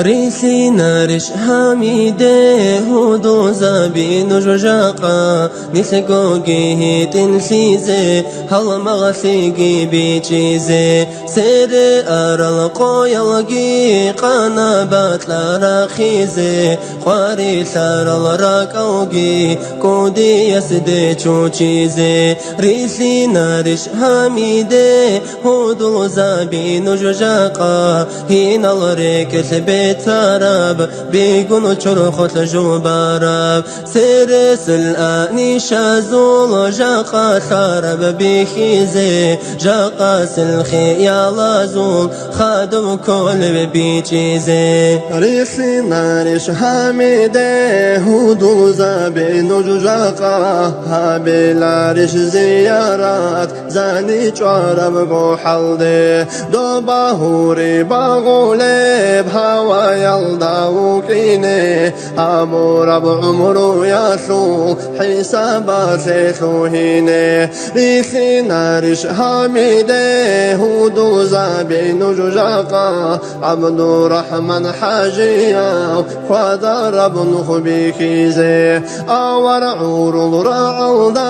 ريسي نارش حميده هودو زابين جوجاقا نسيقوكي تنسيزي هل مغسيقي بيشيزي سيري أرالقو يلقي قنابات لراخيزي خواري سار الراكوكي كودي يسدي چوچيزي ريسي نارش حميده هودو زابين جوجاقا هين الريك سبي تراب بيقولوا شرخت لجوباراب سيرس الآني شازول جاقا خرب بخيزي جاقا سلخي يا لازول خادم كل بيشيزي ريسي نارش حميده هودو زابين جاقا هابلارش زيارات زاني چارب گو حلده دو باهوري باغولب هوا يلداو كيني امورب عمرو ياسو حسابات سوهيني ريسي نارش حميده هودو زابين جاقا عبد الرحمن حاجيا خضر بن خبيكيزي اور عور رعودا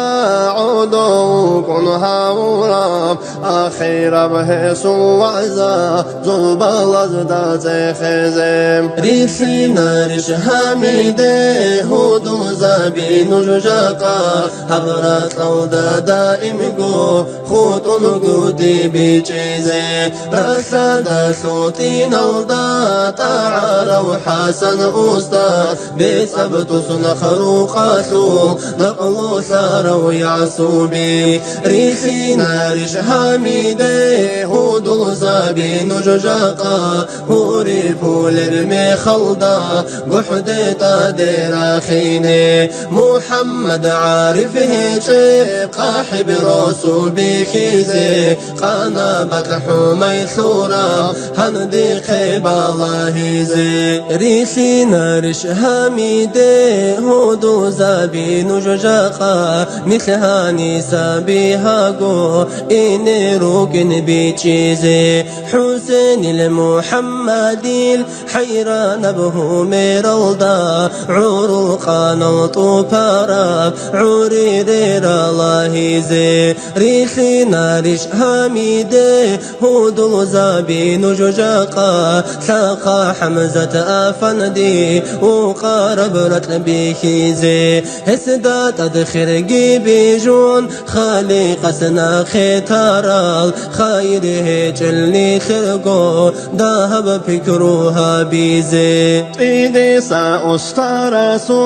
عودو كن هاورا اخيرا بهسو وعزا زلبالز دا زخزم ريسي نارش حميده هودو زابين جاقا حضرات لودا دائم جو خوتون قودي بيشيزي رسد صوتي نودا تعالوا حسن أستاذ بسبت سنخرو قاسو نقلو سارو يعصوبي ريسي نارش حميده هودو زابين جاقا هوري فول ارمي خلدا قحدي تادير خيني محمد عارف هيشي قاحب رسول بخيزي قنابت حمي ثورة هندي قيب الله هيزي ريسي نارش حميده هودو زابين جاقا مثل هاني سابيها قو إني روكن بيشيزي حسين المحمدي الحيران به ميرلدا عروقان الطوبارا عوري دير الله زي ريخي نارش حميده هودو زابين جاقا ساقا حمزة أفندي وقارب رتل بيخيزي هسدا تدخر قيبي جون خالق سنا ختارال خيره جلني خلقو ذهب فكروها بيزي إيدي سأسترسو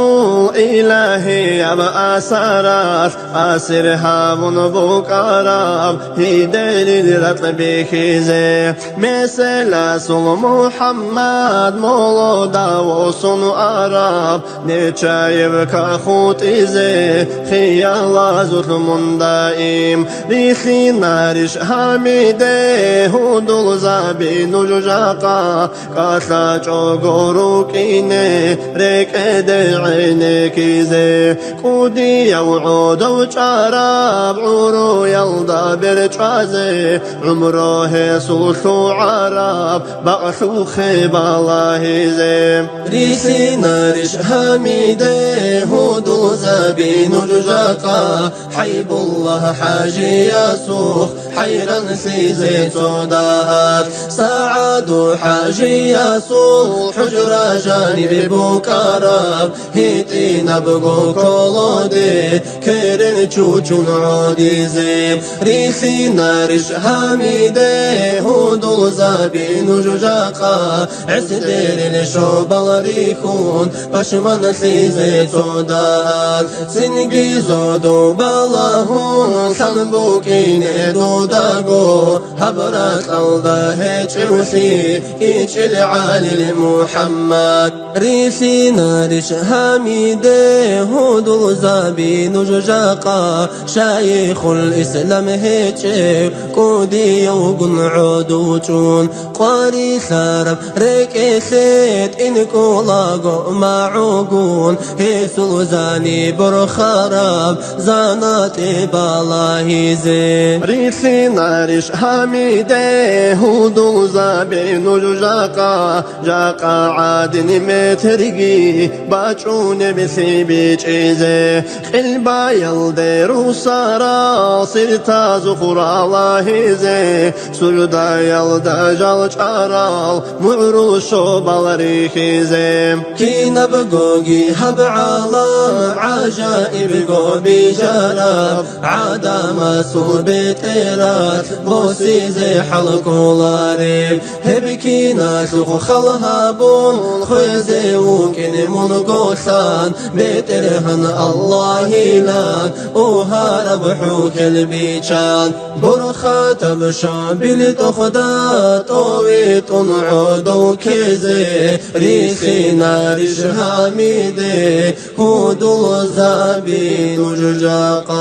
إلهي أبا أسرس أسرها من بكراب هيدي لرتل بخيزي مثل سل محمد مولودا وصن عرب نتشايب كخوت إزي خيال زوت من دائم ريخي نارش حميده هودو زابين جاقا كاسا چوغورو كيني ريك عيني كيزي كودي يوعودو چارب عورو يلدا برچازي عمره سلسو عرب بغسو خيب الله زي ريسي نارش حميده هودو زابين جاقا حيب الله حاجي يسوخ حيرا سيزي صدات سعد حاجي يسوخ حجرة جانب بوكارب هيتي نبغو كولودي كيرن چوچون عودي زي ريسي نارش حميده هودو زابين جاقا عسدير لشوبال ريخون باشمان سيزي صدات سنگي زودو بالهون سنبوكين دوداغو حبرات الله هيتشوسي إيش العالي محمد ريسي نارش حميده هودو زابين جاقا شايخ الإسلام هيتشي كودي يوغن عودوچون قاري سارب ريكي سيت إنكو لاغو معوغون هيسو زاني برخارب زاناتي بالله زي ريسي نارش حميده هودو زابين جاقا جاقا عادن مترقي باچون بثي بيچيزي قلبا يلدي روسارا صرتا زخورا لاهيزي سردا يلدا جالچارا معروشو بالريخيزي كينا بقوقي هب عالم عجائب قوبي جرب عادا ما صوبت إيرات بوسي زي حلقو لاريب هبكينا سوخ خلها بون خوزي وكين منقوسان بيترهن الله لك وهارب حوك البيشان برخات بشابل تخدات ويت عودو كيزي ريخي نارش حميدي هود الزابين جاقا